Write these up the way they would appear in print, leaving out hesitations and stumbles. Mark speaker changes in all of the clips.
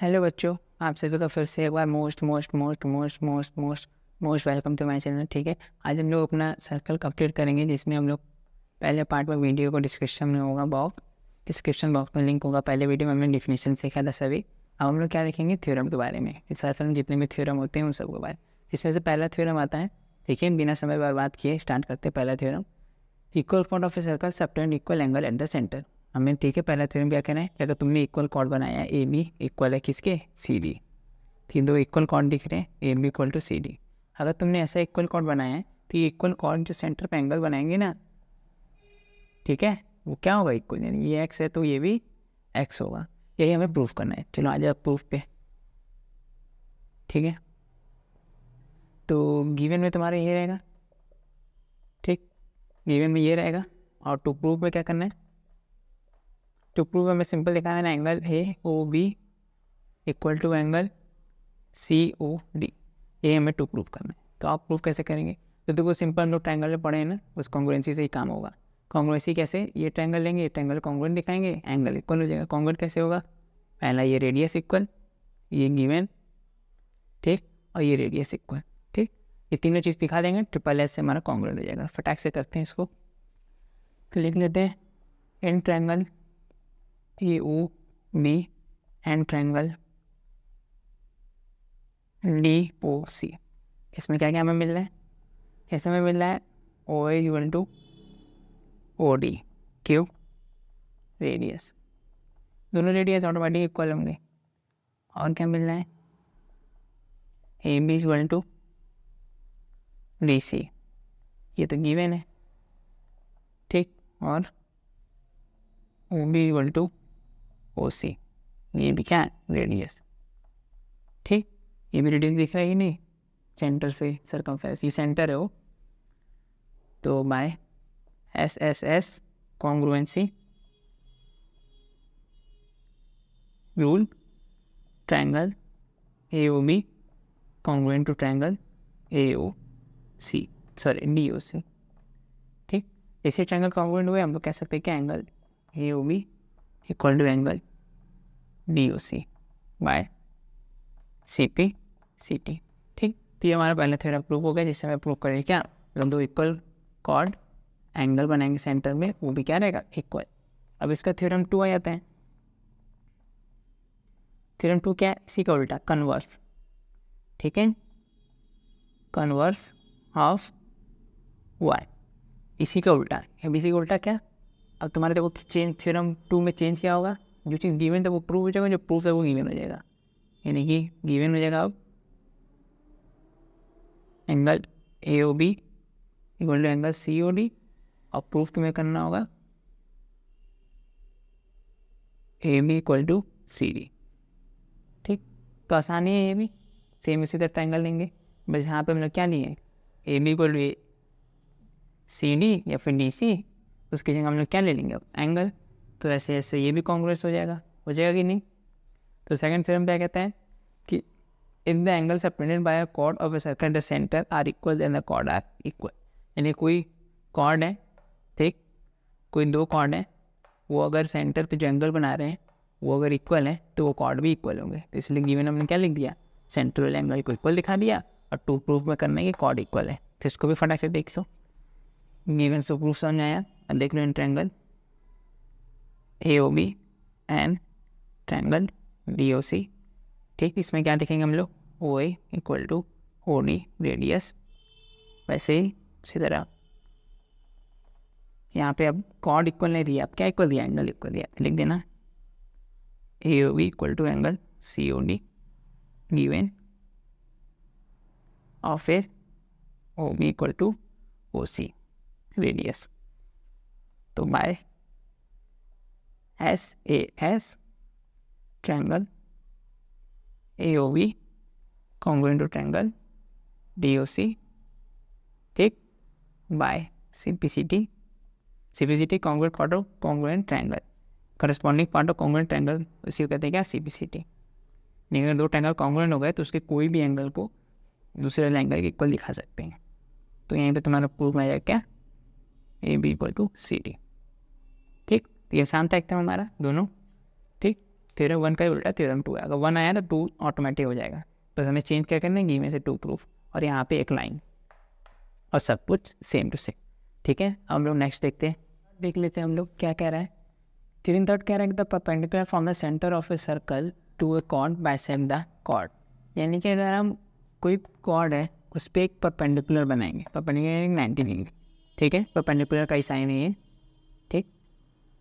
Speaker 1: Hello बच्चों, आप सभी का फिर से एक बार most most most most most most most welcome to my channel. ठीक है, आज हम लोग अपना सर्कल कंप्लीट करेंगे, जिसमें हम लोग पहले पार्ट में वीडियो को डिस्क्रिप्शन में होगा डिस्क्रिप्शन बॉक्स में लिंक होगा। पहले वीडियो में हमने डिफिनेशन सीखा था सभी। अब हम लोग क्या देखेंगे, थ्योरम के बारे में। इस सर्कल में जितने भी थ्योरम होते हैं उन सब के बारे में, जिसमें से पहला थ्योरम आता है। देखिए, बिना समय बर्बाद किए स्टार्ट करते हैं पहला theorem. Equal chord of a circle subtend equal angle at the centre. हमें ठीक है, पहला थ्योरम क्या कहना है कि अगर तुमने इक्वल कॉर्ड बनाया है, ए बी इक्वल है किसके, सी डी। ठीक, दो इक्वल कॉर्ड दिख रहे हैं, A B equal to C D. अगर तुमने ऐसा इक्वल कॉर्ड बनाया है तो ये इक्वल कॉर्ड जो सेंटर पे एंगल बनाएंगे ना, ठीक है, वो क्या होगा, इक्वल। यानी ये एक्स है तो ये भी एक्स होगा। यही हमें प्रूफ करना है। चलो आ जाओ प्रूफ पे। ठीक है, तो गिवन में तुम्हारा ये रहेगा। ठीक, गिवन में ये रहेगा। और टू प्रूफ में क्या करना है, टू प्रूफ हमें सिंपल दिखाना है ना, angle A O B equal to angle C O D. ये हमें टू प्रूफ करना है। तो आप प्रूफ कैसे करेंगे, तो देखो सिंपल, हम लोग ट्रायंगल में पढ़े हैं ना, उस कॉन्ग्रुएंसी से ही काम होगा। कॉन्ग्रुएंसी कैसे, ये ट्रायंगल लेंगे, ये ट्रायंगल कॉन्ग्रुएंट दिखाएंगे, एंगल इक्वल हो जाएगा। कॉन्ग्रुएंट कैसे होगा, पहला ये रेडियस इक्वल, ये गिवन, ठीक, और ये रेडियस इक्वल। ठीक, ये तीनों चीज़ दिखा देंगे, ट्रिपल एस से हमारा कॉन्ग्रुएंट हो जाएगा। फटाक से करते हैं इसको, तो लिख लेते हैं in triangle A O B and triangle D O C. इसमें क्या क्या हमें मिल रहा है, ऐसे में मिल रहा है O is equal to O D cube radius. दोनों रेडियस ऑटोमेटिक इक्वल होंगे। और क्या मिल रहा है, A B is equal to D C, ये तो गिवन है। ठीक, और O B is equal to O C, ये भी क्या है, रेडियस। ठीक, ये भी रेडियस दिख रहा है कि नहीं, सेंटर से सरकमफेरेंस, ये सेंटर है वो। तो by S S S congruency rule, triangle A O B congruent to triangle A O C, sorry D O C. ठीक, ऐसे ट्रायंगल कॉन्ग्रुएंट हुए, हम लोग कह सकते हैं कि angle A O B equal to angle D O C by C P C T. ठीक, तो ये हमारा पहला थ्योरम प्रूव हो गया, जिससे हमें प्रूव करें क्या, हम दो इक्वल कॉर्ड एंगल बनाएंगे सेंटर में, वो भी क्या रहेगा, इक्वल। अब इसका थ्योरम 2 आ जाता है। थ्योरम 2 क्या है, इसी का उल्टा, कन्वर्स। ठीक है, कन्वर्स ऑफ वाई, इसी का उल्टा। अब इसी का उल्टा क्या, अब तुम्हारे देखो चेंज, थ्योरम 2 में चेंज क्या होगा, जो चीज़ गिवन था वो प्रूव हो जाएगा, जो प्रूफ है वो गिवन हो जाएगा। यानी कि गिवन हो जाएगा अब angle A O B equal to angle C O D, और प्रूफ तुम्हें करना होगा A B equal to C D. ठीक, तो आसानी है, ये भी सेम इसी तरह ट्रायंगल लेंगे, बस यहाँ पे हम लोग क्या लिए, A B equal to C D या फिर डी सी, उसकी जगह हम लोग क्या ले लेंगे, अब एंगल। तो ऐसे ऐसे ये भी कॉन्ग्रुएंस हो जाएगा कि नहीं। तो सेकंड थ्योरम क्या कहता है कि if the angles subtended by a chord of a circle at the center are equal then the chord are equal। यानी कोई कॉर्ड है, ठीक, कोई दो कॉर्ड है, वो अगर सेंटर पे जो एंगल बना रहे हैं वो अगर इक्वल है तो वो कॉर्ड भी इक्वल होंगे। तो इसलिए गिवन हमने क्या लिख दिया, सेंट्रल एंगल को इक्वल दिखा दिया, और टू प्रूफ में करना है कि कॉर्ड इक्वल है। तो इसको भी फटाक से देख लो, गिवन से प्रूफ समझ आया। अब देख लो in triangle A O B and triangle D O C. ठीक, इसमें क्या देखेंगे हम लोग, O A equal to O D radius. वैसे ही इसी तरह यहाँ पे अब कॉर्ड इक्वल नहीं दिया, अब क्या इक्वल दिया, एंगल इक्वल दिया। लिख देना A O B equal to angle C O D given, और फिर O B equal to O C radius. तो by S A S triangle A O B congruent to triangle D O C. ठीक, by simplicity congruent part of congruent triangle, corresponding part of congruent triangle, इसी को कहते हैं क्या, simplicity. नहीं, अगर दो ट्रायंगल कॉन्ग्रुएंट हो गए तो उसके कोई भी एंगल को दूसरे एंगल के इक्वल दिखा सकते हैं। तो यहीं पे तुम्हारा प्रूफ आ जाएगा क्या, A B equal to C D. ठीक, तो ये आसान था एकदम हमारा दोनों। ठीक, थ्योरम 1 का उल्टा थ्योरम 2 है, अगर 1 आया तो 2 ऑटोमेटिक हो जाएगा। बस हमें चेंज क्या करना है, गिवन से टू प्रूफ, और यहाँ पे एक लाइन और सब कुछ सेम टू सेम। ठीक है, अब हम लोग नेक्स्ट देखते हैं, देख लेते हैं हम लोग क्या कह रहा है। थ्योरम थर्ड कह रहा है कि the perpendicular from the centre of a circle to a chord bisect the chord. यानी कि अगर हम कोई कॉर्ड है उस पर एक परपेंडिकुलर बनाएंगे, परपेंडिकुलर 90 डिग्री, ठीक है, परपेंडिकुलर का ही साइन है ये, ठीक।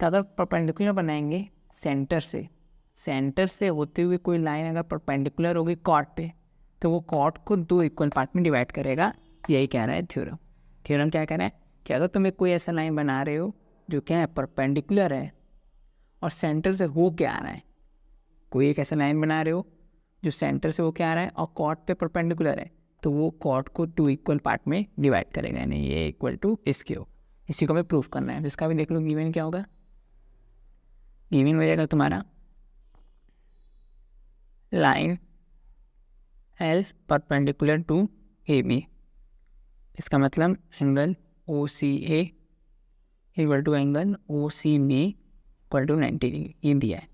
Speaker 1: तो अगर परपेंडिकुलर बनाएंगे सेंटर से होते हुए कोई लाइन अगर परपेंडिकुलर होगी कॉर्ड पे, तो वो कॉर्ड को 2 इक्वल पार्ट में डिवाइड करेगा। यही कह रहा है थ्योरम। थ्योरम क्या कह रहा है कि अगर तुम्हें कोई ऐसा लाइन बना रहे हो जो क्या है, परपेंडिकुलर है और सेंटर से हो क्या आ रहा है, कोई एक ऐसा लाइन बना रहे हो जो सेंटर से हो क्या आ रहा है और कॉर्ड पे परपेंडिकुलर है, तो वो कॉर्ड को 2 इक्वल पार्ट में डिवाइड करेगा, यानी ये इक्वल टू इसके हो। इसी को हमें प्रूफ करना है। इसका भी देख लो, गिवन क्या होगा, गिवन हो जाएगा तुम्हारा line L perpendicular to A B. इसका मतलब angle O C A equal to angle O C B equal to 90 degree, ये दिया है।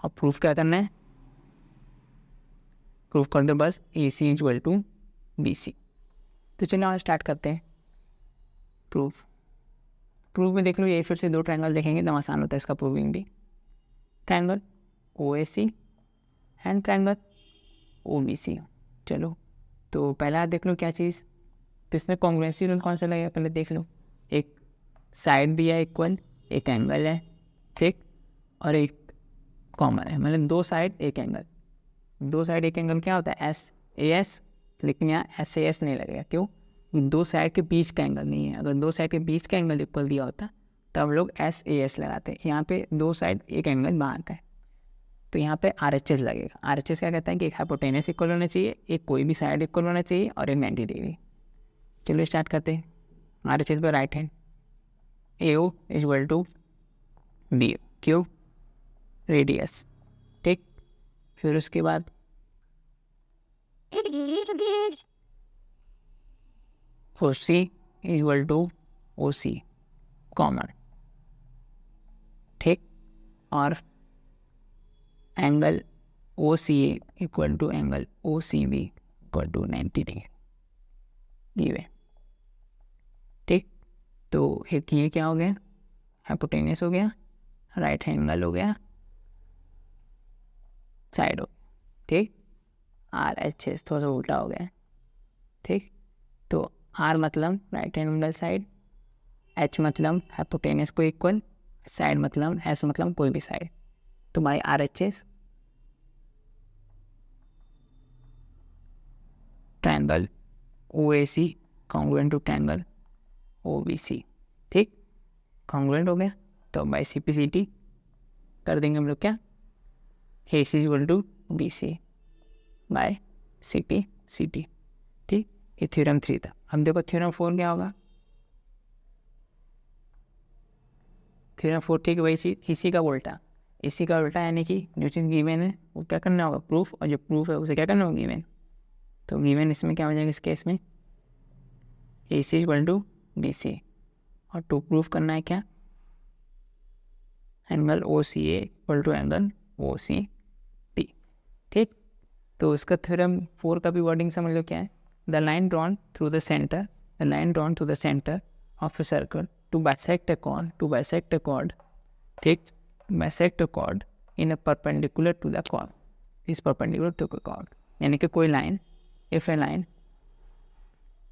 Speaker 1: अब प्रूफ क्या करना है, प्रूफ कर दो बस, ए सी इक्वल टू बी सी। तो चलिए और स्टार्ट करते हैं प्रूफ में देख लो, ये फिर से 2 ट्रायंगल देखेंगे तो आसान होता है इसका प्रूविंग भी। Triangle O A C and triangle O B C. चलो तो पहला देख लो क्या चीज़, तो इसमें कॉन्ग्रुएंसी रूल कौन सा लगेगा, पहले देख लो। एक साइड दिया है इक्वल, एक एंगल है, ठीक, और एक कॉमन है, मतलब 2 साइड एक एंगल। 2 साइड एक एंगल क्या होता है, एस ए एस, लेकिन यहाँ एस ए एस नहीं लगेगा, क्यों, 2 साइड के बीच का एंगल नहीं है। अगर 2 साइड के बीच का एंगल इक्वल दिया होता तब हम लोग एस ए एस लगाते हैं। यहाँ पे 2 साइड एक एंगल बाहर का है, तो यहाँ पे आर एच एस लगेगा। आर एच एस क्या कहता है कि एक हाइपोटेनस इक्वल होना चाहिए, एक कोई भी साइड इक्वल होना चाहिए और एक 90 डिग्री। चलो स्टार्ट करते हैं। आर एच एस पर right hand A O equal to B Q radius, ठीक। फिर उसके बाद O C equal to O C common, ठीक, और angle O C A equal to angle O C B equal to 90 degree, given, ठीक। तो एक ये क्या हो गया, हाइपोटेनस हो गया, राइट एंगल हो गया, साइड हो, ठीक। आर एच एस थोड़ा सा उल्टा हो गया, ठीक। तो आर मतलब राइट एंगल साइड, एच मतलब हाइपोटेनस को इक्वल, साइड मतलब एस मतलब कोई भी साइड। तो by R H S triangle O A C congruent to triangle O B C, ठीक, कॉन्ग्रुएंट हो गया। तो by C P C T कर देंगे हम लोग क्या, A C equal to B C by C P C T, ठीक। ये थ्योरम 3 था। हम देखो थ्योरम 4 क्या होगा, थ्योरम 4, ठीक, वही चीज, इसी का उल्टा, यानी कि जो चीज़ गिवन है वो क्या करना होगा, प्रूफ, और जो प्रूफ है उसे क्या करना होगा, गिवन। तो गिवन इसमें क्या हो जाएगा, इस केस में A C equal to B C, और टू प्रूफ करना है क्या, angle O C A equal to angle O C P, ठीक। तो उसका थ्योरम 4 का भी वर्डिंग समझ लो क्या है, the line drawn through the centre of a circle to bisect a chord, ठीक, bisect a chord in a perpendicular to the chord, is perpendicular to the chord, यानी कि कोई लाइन, इफ ए लाइन,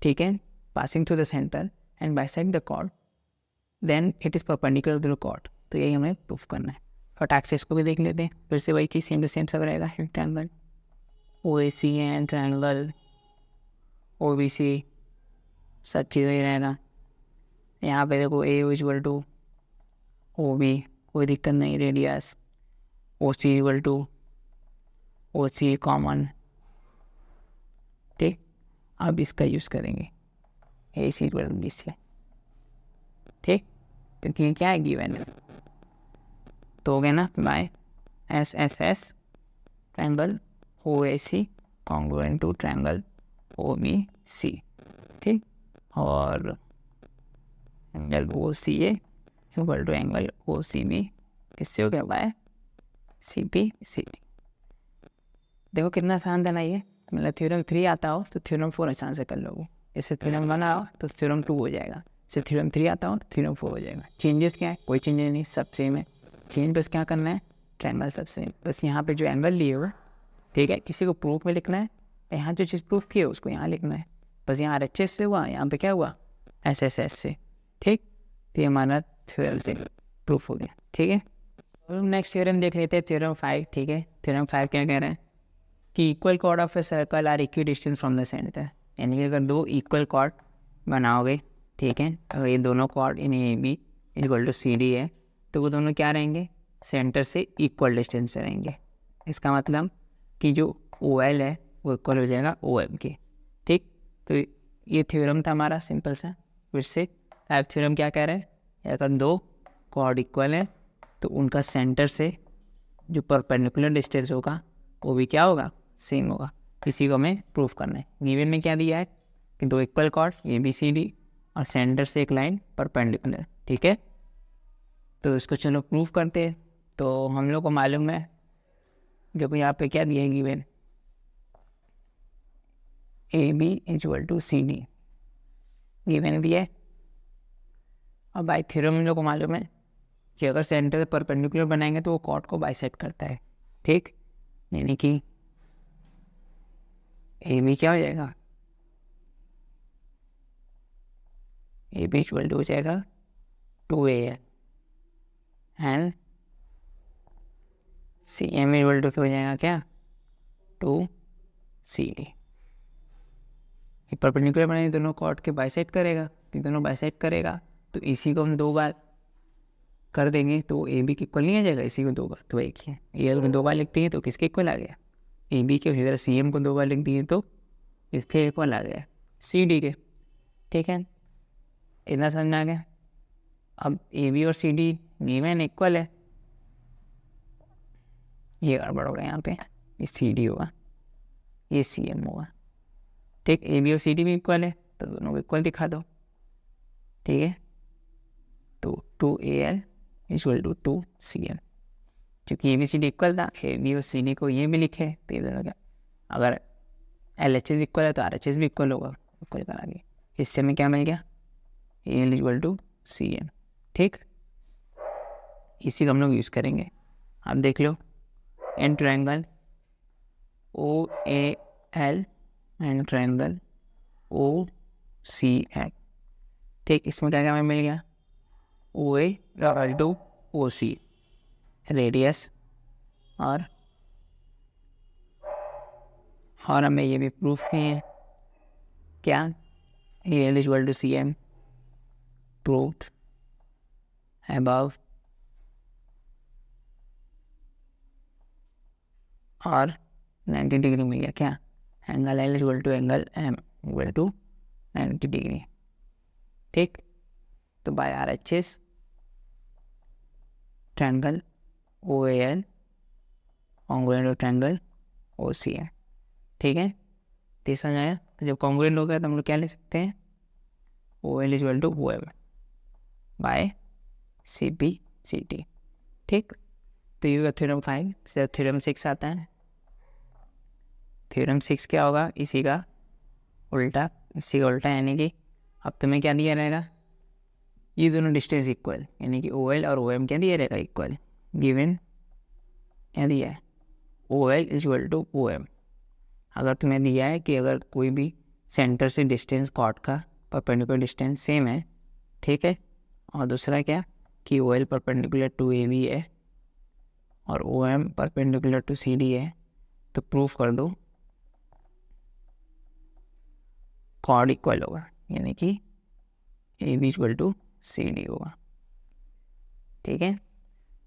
Speaker 1: ठीक है, passing through the centre and bisect the chord, then it is perpendicular to the chord. तो यही हमें proof करना है। और एक्सिस को भी देख लेते हैं, फिर से वही चीज़ सेम टू सेम सब रहेगा, triangle O A C and triangle O B C, सब चीज़ ही रहेगा। यहाँ पे देखो A equal to O B, कोई दिक्कत नहीं, radius O C equal to O C common, ठीक। अब इसका यूज़ करेंगे A C equal to B C, ठीक, क्योंकि क्या है गिवन है, तो हो गया ना, by S S S triangle O A C congruent to triangle O B C, ठीक, और angle O C A equal to angle O C B, किससे हो गया, by C P C D. देखो कितना आसान था ना ये, मतलब थ्योरम 3 आता हो तो थ्योरम 4 आसान से कर लोगे। जैसे थ्योरम 1 आओ तो थ्योरम 2 हो जाएगा, जैसे थ्योरम 3 आता हो तो थ्योरम 4 हो जाएगा। चेंजेस क्या है? कोई चेंजेस नहीं, सब सेम है। चेंज बस क्या करना है, ट्रायंगल सब सेम, बस यहाँ पे जो एंगल लिए हो, ठीक है, किसी को प्रूफ में लिखना है, यहाँ जो चीज़ प्रूफ की है उसको यहाँ लिखना है। बस यहाँ RHS से हुआ, यहाँ पे क्या हुआ, SSS से, ठीक। तो ये हमारा थ्योरम से प्रूफ हो गया, ठीक है। और नेक्स्ट थ्योरम देख लेते हैं, थ्योरम 5, ठीक है। थ्योरम 5 क्या कह रहा है कि equal chord of a circle are equidistance from the centre, यानी कि अगर दो इक्वल कॉर्ड बनाओगे, ठीक है, अगर ये दोनों chord in A B equal to C D है, तो वो दोनों क्या रहेंगे, सेंटर से इक्वल डिस्टेंस पे रहेंगे। इसका मतलब कि जो ओ एल है वो इक्वल हो जाएगा ओ एम के, ठीक। तो ये थ्योरम था हमारा सिंपल सा। फिर से टाइप थ्योरम क्या कह रहा है, अगर दो कॉर्ड इक्वल है तो उनका सेंटर से जो परपेंडिकुलर डिस्टेंस होगा वो भी क्या होगा, सेम होगा। इसी को हमें प्रूफ करना है। गिवन में क्या दिया है कि दो equal chord A B C D और सेंटर से एक लाइन परपेंडिकुलर, ठीक है। तो इसको चलो प्रूफ करते हैं। तो हम लोग को मालूम है, देखो यहाँ पे क्या दिया है given, A B equal to C D given दिया है। और बाई थ्योरम हम लोग को मालूम है कि अगर सेंटर परपेंडिकुलर बनाएंगे तो वो कॉर्ड को बाइसेक्ट करता है, ठीक। यानी कि ए बी क्या हो जाएगा, ए बी इक्वल टू हो जाएगा 2AL and C M equal to हो जाएगा क्या, 2CD। परपेंडिकुलर बनाए दोनों कॉर्ड के बाइसेक्ट करेगा, तो दोनों बाइसेक्ट करेगा, तो इसी को हम दो बार कर देंगे तो ए बी के इक्वल नहीं आ जाएगा, इसी को दो बार, तो एक ही है। ए को दो बार लिखते हैं तो किसके इक्वल आ गया, ए बी के। उसी तरह सी एम को दो बार लिख दिए तो इसके इक्वल आ गया सी डी के, ठीक है। इतना समझ आ गया। अब ए बी और सी डी गिवन इक्वल है, ये गड़बड़ होगा यहाँ पे, ये सी डी होगा, ये सी एम होगा, ठीक। ए बी और सी डी भी इक्वल है तो दोनों को इक्वल दिखा दो, ठीक है। तो 2AL इक्वल टू 2CM, क्योंकि A B C D equal था, ए बी और सी डी को ये भी लिखे तो ये दोनों क्या, अगर LHS इक्वल है तो RHS भी इक्वल होगा, इक्वल करा दिए। इससे में क्या मिल गया, AL इक्वल टू CM, ठीक। इसी को हम लोग यूज़ करेंगे। अब देख लो, in triangle OAL and triangle OCL, ठीक। इसमें क्या क्या मिल गया, OA equal to OC radius, और हमें ये भी प्रूफ किए हैं क्या, AL equal to CM proved above, और 90 डिग्री मिल गया क्या, angle L equal to angle M equal to 90 degree, ठीक। तो by RHS triangle OAL congruent to triangle OCL, ठीक है। तो समझ आया। तो जब कॉन्ग्रुएंट हो गया तो हम लोग क्या ले सकते हैं, OL equal to OM by CPCT, ठीक। तो ये थ्योरम 5 से थ्योरम 6 आता है। थ्योरम 6 क्या होगा, इसी का उल्टा, इसी का उल्टा, यानी कि अब तुम्हें क्या दिया रहेगा, ये दोनों डिस्टेंस इक्वल, यानी कि OL और OM क्या दिया रहेगा, इक्वल। गिवन क्या दिया है, OL इक्वल टू OM। अगर तुम्हें दिया है कि अगर कोई भी सेंटर से डिस्टेंस कॉर्ड का परपेंडिकुलर डिस्टेंस सेम है, ठीक है, और दूसरा क्या कि OL परपेंडिकुलर टू AB है और OM परपेंडिकुलर टू CD है, तो प्रूफ कर दो कॉर्ड इक्वल होगा, यानी कि AB इक्वल टू CD होगा, ठीक है।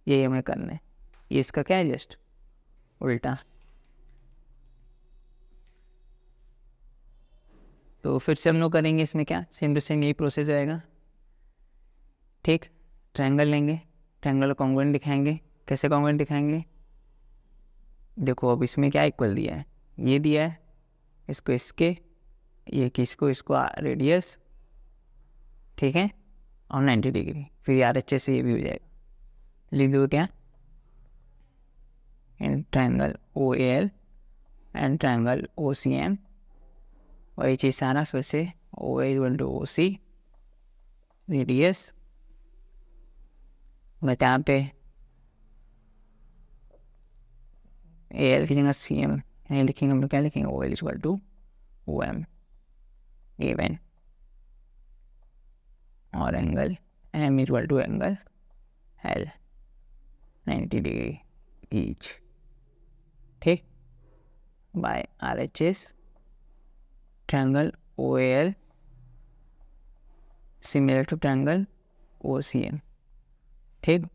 Speaker 1: ये हमें करना है, ये इसका क्या है, जस्ट उल्टा। तो फिर से हम लोग करेंगे इसमें क्या, सेम टू सेम यही प्रोसेस रहेगा, ठीक। ट्रायंगल लेंगे, ट्रायंगल कॉन्ग्रुएंट दिखाएंगे। कैसे कॉन्ग्रुएंट दिखाएंगे, देखो अब इसमें क्या इक्वल दिया है, ये दिया है इसको इसके, ये किसको, इसको रेडियस, ठीक है, और 90 डिग्री, फिर RHS से ये भी हो जाएगा। लिख दो क्या, in triangle OAL and triangle OCM। वही चीज़ सारा फिर से OA equal to OC radius, but यहाँ पे AL की जगह CM नहीं लिखेंगे हम लोग, क्या लिखेंगे OL equal to OM given, और angle M equal to angle L 90 degree each, ठीक, by RHS triangle OAL similar to triangle OCM, ठीक,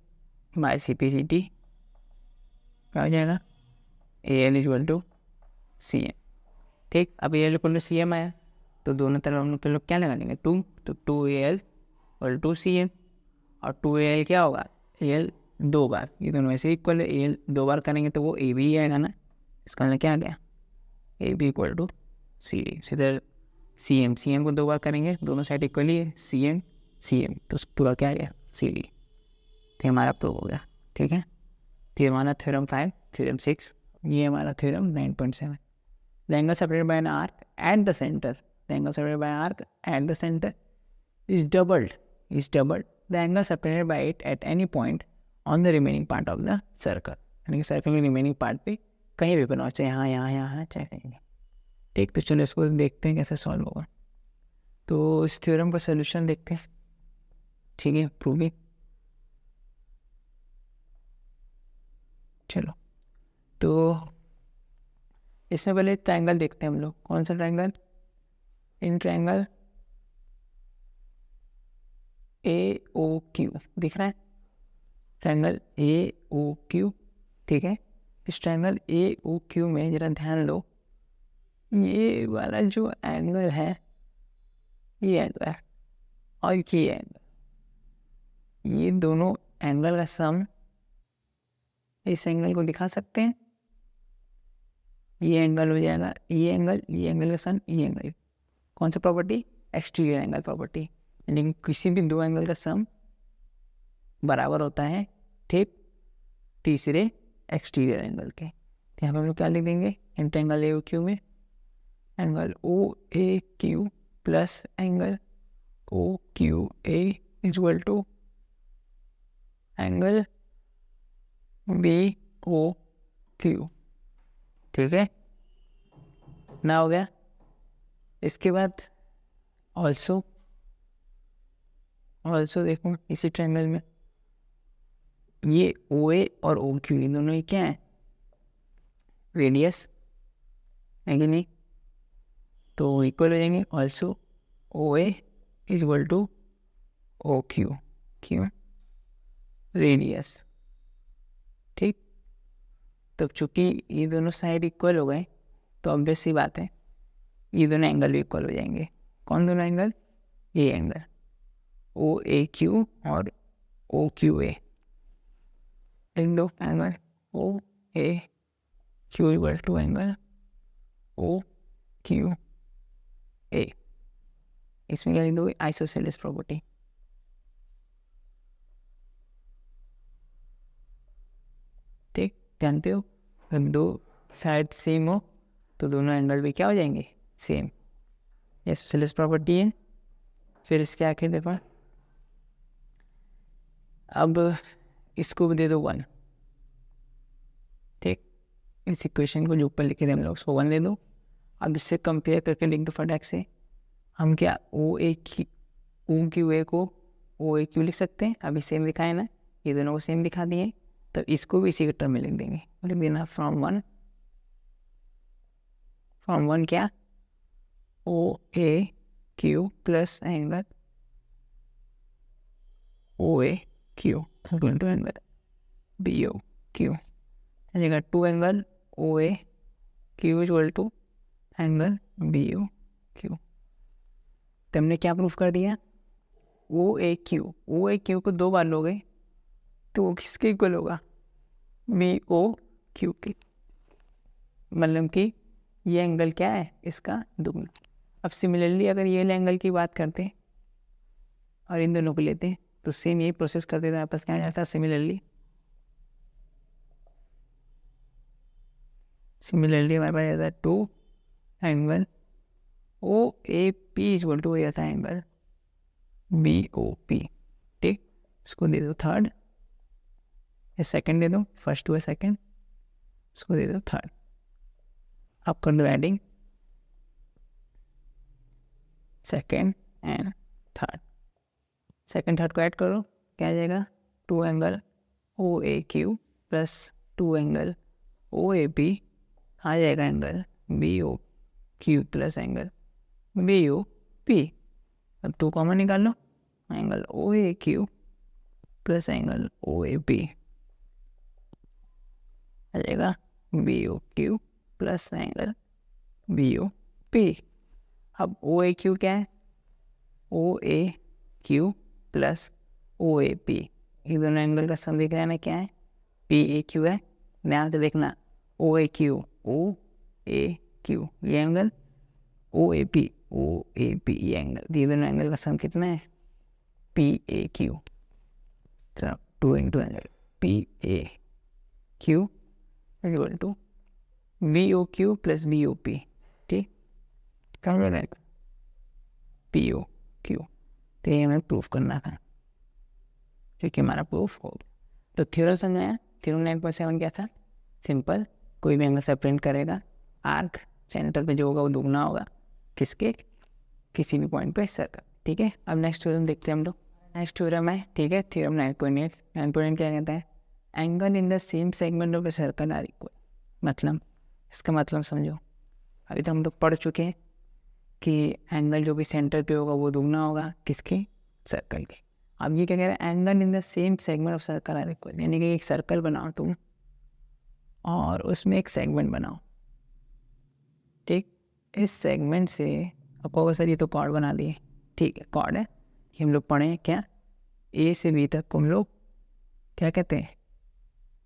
Speaker 1: बाय CPCT क्या हो जाएगा AL इक्वल टू CM, ठीक। अब AL इक्वल टू CM आया तो दोनों तरफ हम लोग क्या लगा लेंगे 2, तो 2AL इक्वल टू CM, और 2AL क्या होगा AL 2 बार, ये दोनों ऐसे इक्वल है, AL 2 बार करेंगे तो वो AB ही आएगा ना, इसका मतलब क्या आ गया AB इक्वल टू CD। सीधे CM को 2 बार करेंगे, दोनों साइड इक्वली है, CM तो पूरा क्या आ गया CD, तो हमारा प्रूव हो गया, ठीक है। तो हमारा थ्योरम 5, थ्योरम 6, ये हमारा theorem 9.7। The angle separated by an arc at the centre, the angle separated by arc at the centre is doubled the angle separated by it at any point on the remaining part of the circle, यानी कि circle के remaining part पे कहीं भी बनाओ, चाहे यहाँ चाहे कहीं, ठीक। तो चलो इसको देखते हैं कैसे सॉल्व होगा। तो इस थ्योरम का सोल्यूशन देखते हैं, ठीक है, प्रूविंग। चलो तो इसमें पहले ट्रायंगल देखते हैं हम लोग, कौन सा ट्रायंगल, इन ट्रायंगल AOQ दिख रहा है, ट्रायंगल AOQ, ठीक है। इस ट्रायंगल AOQ में जरा ध्यान लो, ये वाला जो एंगल है ये एंगल है और ये एंगल, ये दोनों एंगल का सम इस एंगल को दिखा सकते हैं, ये एंगल हो जाएगा ये एंगल का सम ये एंगल, कौन सा प्रॉपर्टी, एक्सटीरियर एंगल प्रॉपर्टी, यानी किसी भी दो एंगल का सम बराबर होता है, ठीक, तीसरे एक्सटीरियर एंगल के। तो यहाँ पर हम लोग क्या लिख देंगे, इन ट्रायंगल AOQ में angle OAQ plus angle OQA equal to angle BOQ, ठीक है ना, हो गया। इसके बाद ऑल्सो देखो इसी ट्रायंगल में ये OA और OQ इन दोनों ही क्या है रेडियस है कि नहीं, तो इक्वल हो जाएंगे। Also OA is equal to OQ, क्यों रेडियस, ठीक। तो चूंकि ये दोनों साइड इक्वल हो गए तो ऑब्वियस सी बात है ये दोनों एंगल भी इक्वल हो जाएंगे। कौन दोनों एंगल, ये एंगल OAQ और OQA, इन दो angle OAQ equal to angle OQA, इसमें क्या लिख दोगे आइसोसेलेस प्रॉपर्टी, ठीक। जानते हो जब दो साइड सेम हो तो दोनों एंगल भी क्या हो जाएंगे सेम, आइसोसेलेस प्रॉपर्टी है। फिर इसके आखिर देखो, अब इसको भी दे दो 1, ठीक, इस इक्वेशन को जो ऊपर लिखे थे हम लोग उसको 1 दे दो। अब इससे कंपेयर करके लिख दो फटाक से, हम क्या OQA को OAQ लिख सकते हैं, अभी सेम लिखा है ना, ये दोनों को सेम दिखा दिए, तो इसको भी इसी के टर्म में लिख देंगे, लिख देना फ्रॉम वन क्या OAQ plus angle OAQ equal to angle BOQ, जगह 2 angle OAQ equal to angle BOQ। तो हमने क्या प्रूफ कर दिया, OAQ को 2 बार लोगे तो वो किसके इक्वल होगा BOQ के, मतलब कि ये एंगल क्या है इसका दुगना। अब सिमिलरली अगर ये एंगल की बात करते हैं और इन दोनों को लेते हैं तो सेम यही प्रोसेस करते थे, आपस क्या जाता है सिमिलरली सिमिलरली हमारे पास आता है 2 एंगल OAP इक्वल टू आता है एंगल BOP। ठीक, इसको दे दो थर्ड, या सेकंड दे दो, फर्स्ट हुआ सेकंड, इसको दे दो थर्ड। अब कर दो adding second and third, second third को ऐड करो, क्या आ जाएगा 2 angle OAQ plus 2 angle OAP आ जाएगा angle BOQ plus angle BOP। अब 2 कॉमन निकाल लो, angle OAQ plus angle OAP आ जाएगा BOQ प्लस एंगल BOP। अब OAQ क्या है, OAQ प्लस OAP, ये दोनों एंगल का सम दिख रहा है ना, क्या है PAQ है। ध्यान से देखना, OAQ ये एंगल OAP ये एंगल, ये दोनों एंगल का सम कितना है PAQ। चलो 2 into angle PAQ equal to BOQ plus BOP। ठीक, क्या हो जाएगा POQ। तो ये हमें प्रूफ करना था, क्योंकि हमारा प्रूफ हो गया। तो थ्योरम समझाया, थ्योरम 9.7 क्या था, सिंपल, कोई भी एंगल सेपरेट करेगा, आर्क सेंटर पे जो होगा वो दुगना होगा किसके, किसी भी पॉइंट पे सर्कल। ठीक है, अब नेक्स्ट थ्योरम देखते हैं हम लोग। नेक्स्ट थ्योरम है, ठीक है, थ्योरम 9.8 क्या कहता है, angle in the same segment of a circle are equal. मतलब इसका मतलब समझो, अभी तो हम लोग पढ़ चुके हैं कि एंगल जो भी सेंटर पे होगा वो दुगना होगा किसके, सर्कल के। अब ये क्या कह रहा है, angle in the same segment of circle are equal, यानी कि एक सर्कल बनाओ तुम और उसमें एक सेगमेंट बनाओ। ठीक, इस सेगमेंट से अब कहोगे सर ये तो कॉर्ड बना दिए, ठीक है कॉर्ड है, ये हम लोग पढ़े क्या, A से B तक को हम लोग क्या कहते हैं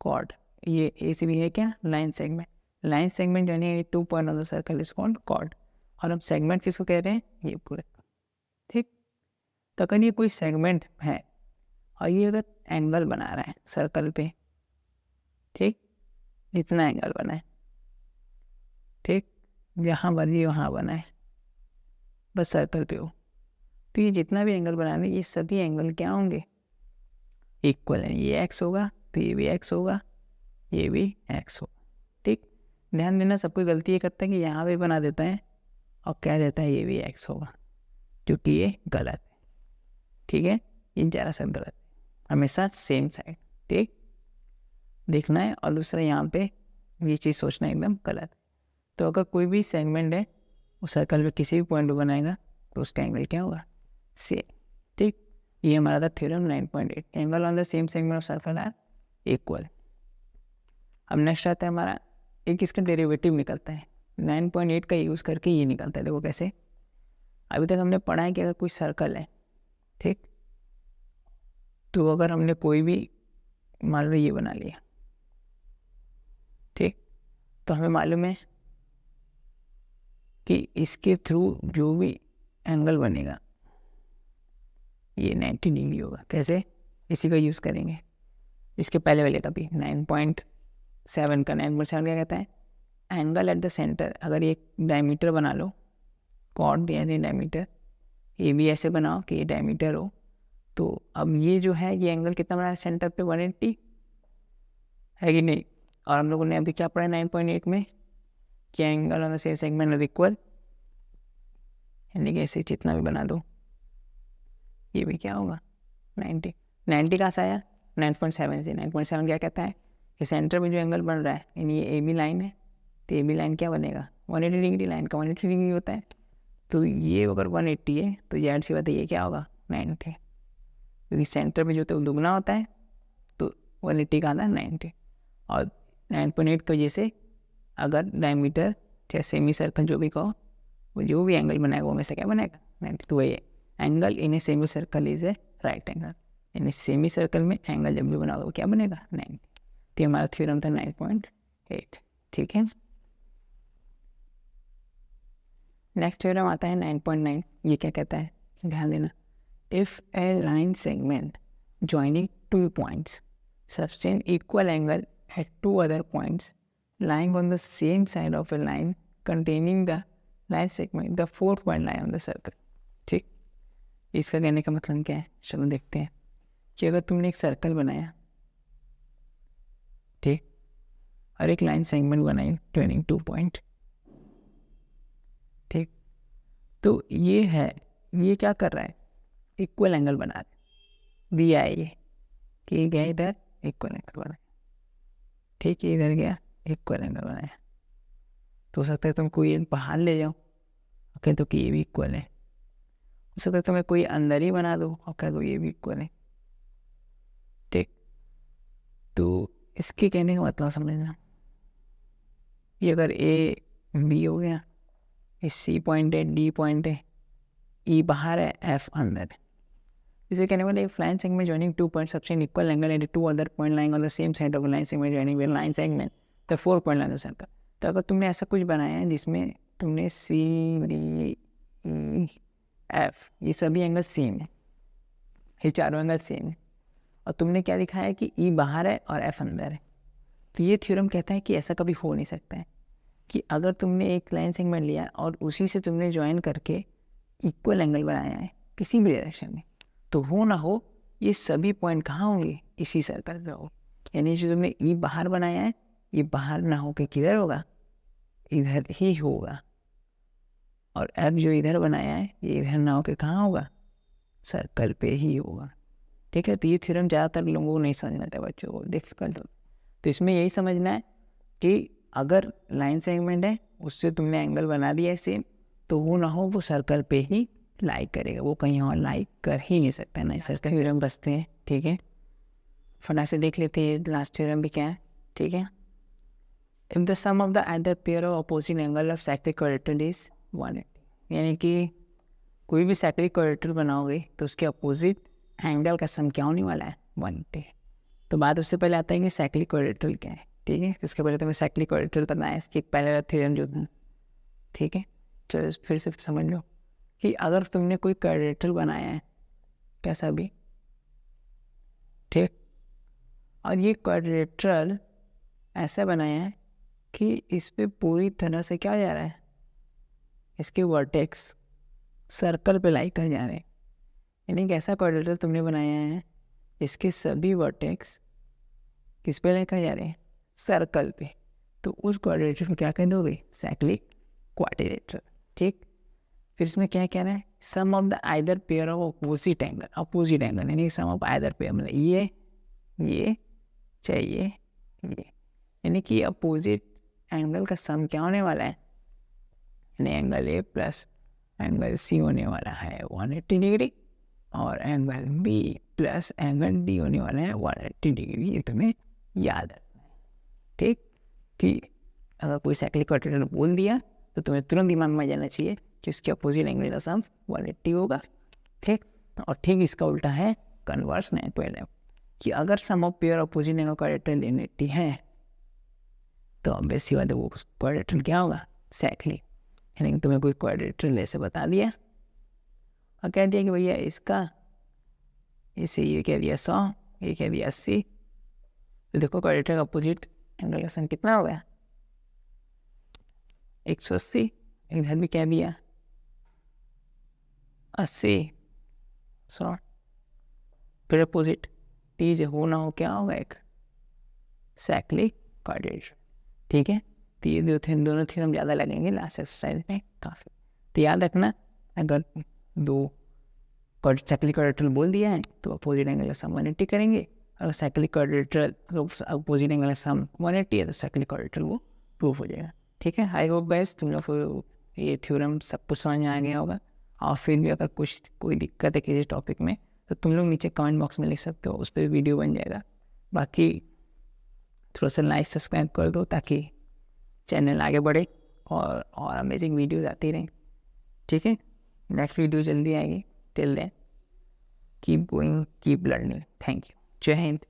Speaker 1: कॉर्ड। ये A से B है क्या, लाइन सेगमेंट, लाइन सेगमेंट यानी 2 point of the circle is called chord. और हम सेगमेंट किसको कह रहे हैं, ये पूरे। ठीक, तो अगर ये कोई सेगमेंट है और ये अगर एंगल बना रहा है सर्कल पे, ठीक, इतना एंगल बना है, ठीक, यहाँ बनी वहाँ बना है, बस सर्कल पे हो, तो ये जितना भी एंगल बना रहे हैं ये सभी एंगल क्या होंगे, इक्वल है। ये एक्स होगा तो ये भी एक्स होगा, ये भी एक्स होगा। ठीक, ध्यान देना, सब कोई गलती ये करता है कि यहाँ पे बना देता है और कह देता है ये भी एक्स होगा, क्योंकि ये गलत है। ठीक है, ये ज़रा सा गलत है, हमेशा सेम साइड ठीक देखना है, और दूसरा यहाँ पे ये चीज़ सोचना एकदम गलत। तो अगर कोई भी सेगमेंट है वो सर्कल पे किसी भी पॉइंट पर बनाएगा तो उसका एंगल क्या होगा, सेम। ठीक, ये हमारा था theorem 9.8, angle on the same segment of circle are equal. अब नेक्स्ट आता है हमारा, एक इसका डेरिवेटिव निकलता है 9.8 का यूज़ करके, ये निकलता है, देखो कैसे। अभी तक हमने पढ़ा है कि अगर कोई सर्कल है, ठीक, तो अगर हमने कोई भी मान लो ये बना लिया, ठीक, तो हमें मालूम है कि इसके थ्रू जो भी एंगल बनेगा ये 90 डिग्री होगा। कैसे, इसी का यूज़ करेंगे, इसके पहले वाले का भी 9.7 का 9.7 क्या कहता है, एंगल एट द सेंटर। अगर एक डायमीटर बना लो, कॉर्ड यानी डायमीटर, ये भी ऐसे बनाओ कि ये डायमीटर हो, तो अब ये जो है ये एंगल कितना बना है सेंटर पे 180 है कि नहीं। और हम लोगों ने अभी क्या पढ़ा 9.8 में, क्या angle on the same segment equal, यानी कि ऐसे जितना भी बना दो ये भी क्या होगा 90 कहाँ से आया 9.7 से। 9.7 क्या कहता है कि सेंटर में जो एंगल बन रहा है, यानी ये AB लाइन है, तो AB लाइन क्या बनेगा 180 डिग्री, लाइन का 180 डिग्री होता है, तो ये अगर 180 है तो ये सी बात है ये क्या होगा 90, क्योंकि सेंटर में जो तो दुगना होता है, तो 180 का आता है 90। और 9.8 की वजह से अगर डायमीटर चाहे सेमी सर्कल जो भी कहो, वो जो भी एंगल बनाएगा वो में से क्या बनेगा 90। तो वही angle in a semi circle is a right angle, यानी सेमी सर्कल में एंगल जब भी बनाओगे वो क्या बनेगा 90। तो हमारा थ्योरम था 9.8। ठीक है, नेक्स्ट थ्योरम आता है 9.9। ये क्या कहता है, ध्यान देना, if a line segment joining 2 points sustain equal angle at 2 other points lying on the same side of a line containing the line segment, the fourth point lie on the circle. ठीक, इसका कहने का मतलब क्या है, चलो देखते हैं कि अगर तुमने एक सर्कल बनाया, ठीक, और एक लाइन सेगमेंट बनाई ट्वेनिंग 2 पॉइंट, ठीक, तो ये है, ये क्या कर रहा है, इक्वल एंगल बना रहा है, दिया है ये कि गया इधर इक्वल एंगल बनाया, ठीक है, इधर गया इक्वल एंगल बनाया, तो हो सकता है तुम कोई एक बाहर ले जाओ और कह दो कि ये भी इक्वल है, हो सकता है तुम्हें कोई अंदर ही बना दो और कह दो ये भी इक्वल है, ठीक। तो इसके कहने का मतलब समझना, ये अगर ए बी हो गया, ये सी पॉइंट है, डी पॉइंट है, ई बाहर है, एफ अंदर है, इसे कहने वाले लाइन सेगमेंट जॉइनिंग 2 पॉइंट सबसे equal angle and 2 other point lying on the same side of line segment joining with line segment the 4 point line of circle. तो अगर तुमने ऐसा कुछ बनाया है जिसमें तुमने सी डी ई एफ ये सभी एंगल सेम है, ये चारों एंगल सेम है, और तुमने क्या दिखाया है कि ई बाहर है और एफ अंदर है, तो ये थ्योरम कहता है कि ऐसा कभी हो नहीं सकता है कि अगर तुमने एक लाइन सेगमेंट लिया और उसी से तुमने ज्वाइन करके इक्वल एंगल बनाया है किसी भी डायरेक्शन में, तो हो ना हो ये सभी पॉइंट कहाँ होंगे, इसी सर्कल पे हो, यानी जो तुमने ई बाहर बनाया है ये बाहर ना हो के किधर होगा, इधर ही होगा, और एफ जो इधर बनाया है ये इधर ना हो के कहाँ होगा, सर्कल पे ही होगा, ठीक है। तो ये थ्योरम ज़्यादातर लोगों को नहीं समझना था, बच्चों को डिफिकल्ट हो, तो इसमें यही समझना है कि अगर लाइन सेगमेंट है उससे तुमने एंगल बना दिया है सेम, तो वो ना हो वो सर्कल पे ही लाइक करेगा, वो कहीं और लाइक कर ही नहीं सकता है, ना सर्कल थ्योरम बचते हैं, ठीक है। फटाक से देख लेते हैं लास्ट थ्योरम भी क्या है, ठीक है। If the sum of the other pair of opposite angle of cyclic quadrilateral is 180, यानी कि कोई भी साइक्लिक क्वाड्रेटल बनाओगे तो उसके अपोजिट एंगल का सम क्या होने वाला है, 180। तो बात उससे पहले आता है कि साइक्लिक क्वाड्रेटल क्या है, ठीक है। इसके पहले तुम्हें साइक्लिक क्वाड्रेटल करना है, इसके पहले थ्योरम जो था, ठीक है। चलो फिर से समझ लो कि अगर तुमने कोई क्वाड्रेटल बनाया है कैसा भी, ठीक, और ये क्वाड्रेटल ऐसा बनाया है कि इस पे पूरी तरह से क्या जा रहा है, इसके वर्टेक्स सर्कल पे लाई कर जा रहे हैं, यानी कि ऐसा क्वाड्रेटल तुमने बनाया है इसके सभी वर्टेक्स किस पे लेकर जा रहे हैं, सर्कल पे, तो उस क्वाड्रेटल को क्या कह दोगे, साइक्लिक क्वाड्रेटल, ठीक। फिर इसमें क्या कह रहा है, sum of the either pair of opposite angle, opposite angle यानी सम ऑफ आइदर पेयर, मतलब ये चाहिए ये, यानी कि अपोजिट एंगल का सम क्या होने वाला है, यानी angle A plus angle C होने वाला है 180 डिग्री, और angle B plus angle D होने वाला है 180 डिग्री, ये तुम्हें याद रखना है, ठीक। कि अगर कोई साइक्लिक क्वाड्रेटल बोल दिया तो तुम्हें तुरंत दिमाग में जाना चाहिए कि उसके अपोजिट एंगल का सम 180 होगा, ठीक। और ठीक इसका उल्टा है कन्वर्स 9.11 कि अगर sum of pair opposite angle quadrilateral 180 है तो ऑब्वियसली बात है वो क्वाड्रेटल क्या होगा, साइक्लिक, यानी तुम्हें कोई क्वाड्रेटल ऐसे बता दिया और कह दिया कि भैया इसका इसे ये कह दिया 100, ये कह दिया 80, तो देखो क्वाड्रेटल का अपोजिट एंगल का सम कितना हो गया, 180, इधर भी कह दिया 80, 100, फिर अपोजिट तीज हो ना हो क्या होगा, एक साइक्लिक क्वाड्रेटल, ठीक है। तो ये दोनों थ्योरम ज़्यादा लगेंगे लास्ट एक्सरसाइज में काफ़ी, तो याद रखना अगर दो साइक्लिक क्वाड्रेटल बोल दिया है तो अपोजिट एंगल का सम 180 करेंगे, अगर साइक्लिक क्वाड्रेटल अपोजिट एंगल का सम 180 है तो साइक्लिक क्वाड्रेटल वो प्रूफ हो जाएगा, ठीक है। आई होप गाइस तुम लोग को ये थ्योरम सब कुछ समझ में आ गया होगा, और फिर भी अगर कुछ कोई दिक्कत है किसी टॉपिक में तो तुम लोग नीचे कमेंट बॉक्स में लिख सकते हो, उस पर वीडियो बन जाएगा। बाकी थोड़ा सा लाइक सब्सक्राइब कर दो ताकि चैनल आगे बढ़े और अमेजिंग वीडियोज आती रहें, ठीक है। नेक्स्ट वीडियो जल्दी आएगी, till then keep going keep learning, thank you, जय हिंद।